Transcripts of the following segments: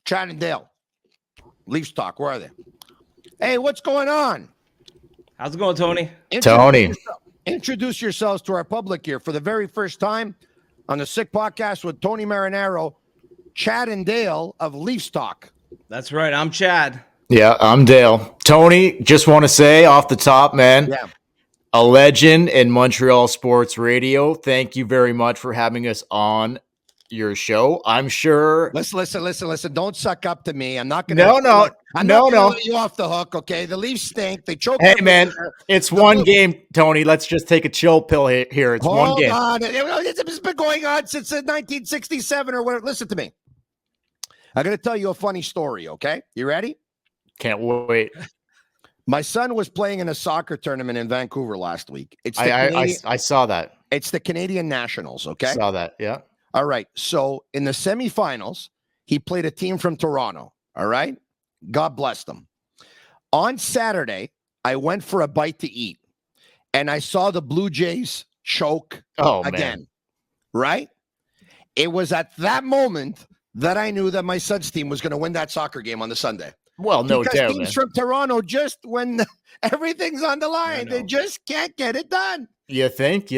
Chad and Dale. Leafs talk. Where are they? Hey, what's going on? How's it going, Tony? Introduce yourselves to our public here for the very first time on the Sick Podcast with Tony Marinaro, Chad and Dale of Leafs Talk. That's right. I'm Chad. Yeah, I'm Dale. Tony, just want to say off the top, man, a legend in Montreal sports radio. Thank you very much for having us on your show. I'm sure. Listen. Don't suck up to me. I'm not going to. I'm not going to let you off the hook, okay? The Leafs stink. They choke. Hey, man, it's one game, Tony. Let's just take a chill pill here. It's one game. Hold on. It's been going on since 1967 or whatever. Listen to me. I'm going to tell you a funny story, okay? You ready? Can't wait. My son was playing in a soccer tournament in Vancouver last week. I saw that. It's the Canadian Nationals, okay? Saw that, yeah. All right. So in the semifinals, he played a team from Toronto. All right. God bless them. On Saturday, I went for a bite to eat and I saw the Blue Jays choke again. Man. Right. It was at that moment that I knew that my son's team was going to win that soccer game on the Sunday. Well, no because doubt. Teams from Toronto, just when everything's on the line, they just can't get it done. You think?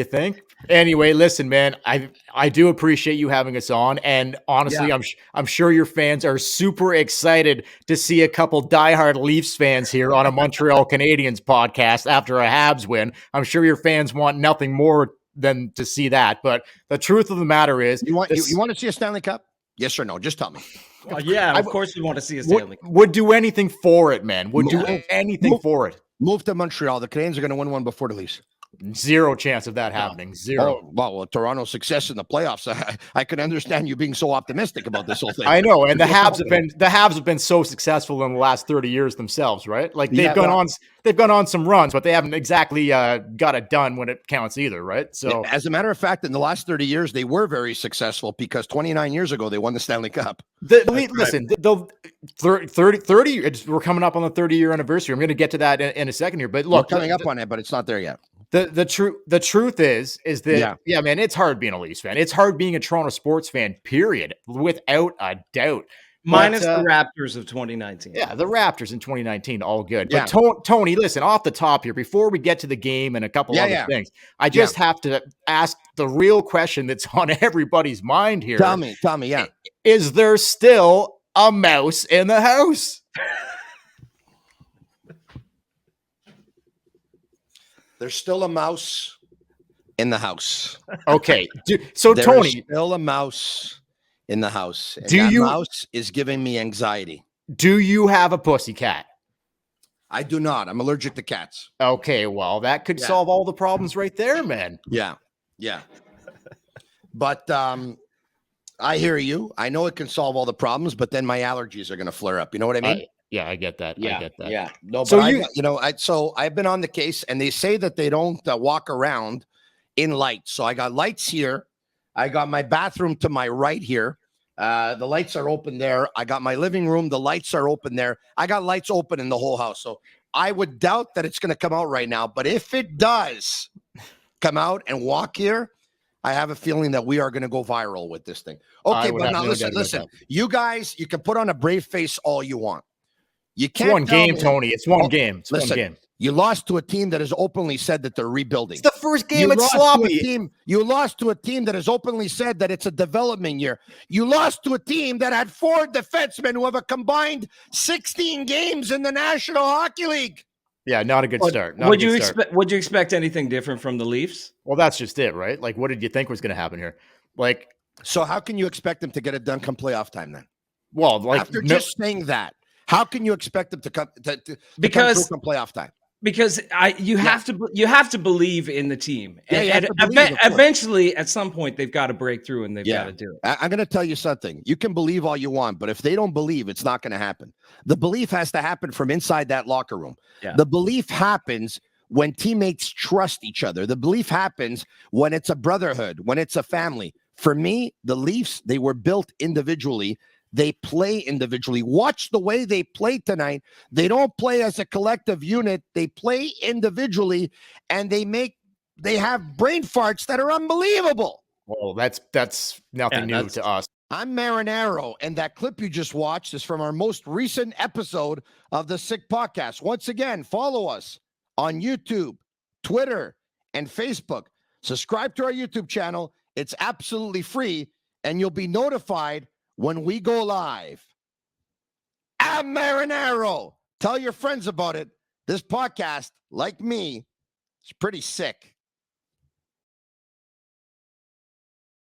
Anyway, listen, man, I do appreciate you having us on. And honestly, I'm sure your fans are super excited to see a couple diehard Leafs fans here on a Montreal Canadiens podcast after a Habs win. I'm sure your fans want nothing more than to see that. But the truth of the matter is, you want to see a Stanley Cup? Yes or no? Just tell me. Of course we want to see a Stanley Cup. Would do anything for it, man. Would do anything for it. Move to Montreal. The Canadiens are going to win one before the Leafs. Zero chance of that happening. Zero. Oh, well, Toronto's success in the playoffs. I can understand you being so optimistic about this whole thing. I know, and the Habs have been so successful in the last 30 years themselves, right? Like they've gone on some runs, but they haven't exactly got it done when it counts either, right? So, as a matter of fact, in the last 30 years, they were very successful because 29 years ago they won the Stanley Cup. Listen, 30. We're coming up on the 30-year anniversary. I'm going to get to that in a second here, but look, we're coming up on it, but it's not there yet. The truth is that man, it's hard being a Leafs fan. It's hard being a Toronto sports fan, period, without a doubt. Minus the Raptors of 2019. Yeah, the Raptors in 2019, all good. But Tony, listen, off the top here, before we get to the game and a couple other things, I just have to ask the real question that's on everybody's mind here. Tell me, Is there still a mouse in the house? There's still a mouse in the house. Okay. So There's Tony, still a mouse in the house. And mouse is giving me anxiety. Do you have a pussycat? I do not. I'm allergic to cats. Okay, well, that could solve all the problems right there, man. Yeah. But I hear you. I know it can solve all the problems, but then my allergies are going to flare up. You know what I mean? Yeah, I get that. I get that. Yeah. No, but so I've been on the case, and they say that they don't walk around in lights. So I got lights here. I got my bathroom to my right here. The lights are open there. I got my living room. The lights are open there. I got lights open in the whole house. So I would doubt that it's going to come out right now. But if it does come out and walk here, I have a feeling that we are going to go viral with this thing. Okay, but now listen. You guys, you can put on a brave face all you want. You can't. It's one game, Tony. It's one game. It's one game. You lost to a team that has openly said that they're rebuilding. It's the first game. It's sloppy. You lost to a team that has openly said that it's a development year. You lost to a team that had 4 defensemen who have a combined 16 games in the National Hockey League. Yeah, not a good start. Would you expect anything different from the Leafs? Well, that's just it, right? Like, what did you think was going to happen here? So how can you expect them to get it done come playoff time then? Well, after just saying that, how can you expect them to come come playoff time? Because you have to believe in the team, and eventually, at some point, they've got to break through and they've got to do it. I'm going to tell you something. You can believe all you want, but if they don't believe, it's not going to happen. The belief has to happen from inside that locker room. Yeah. The belief happens when teammates trust each other. The belief happens when it's a brotherhood, when it's a family. For me, the Leafs, they were built individually. They play individually. Watch the way they play tonight. They don't play as a collective unit. They play individually, and they have brain farts that are unbelievable. Well, that's nothing new to us. I'm Marinaro, and that clip you just watched is from our most recent episode of the Sick Podcast. Once again, follow us on YouTube, Twitter, and Facebook. Subscribe to our YouTube channel. It's absolutely free, and you'll be notified when we go live. I'm Marinaro. Tell your friends about it. This podcast, like me, is pretty sick.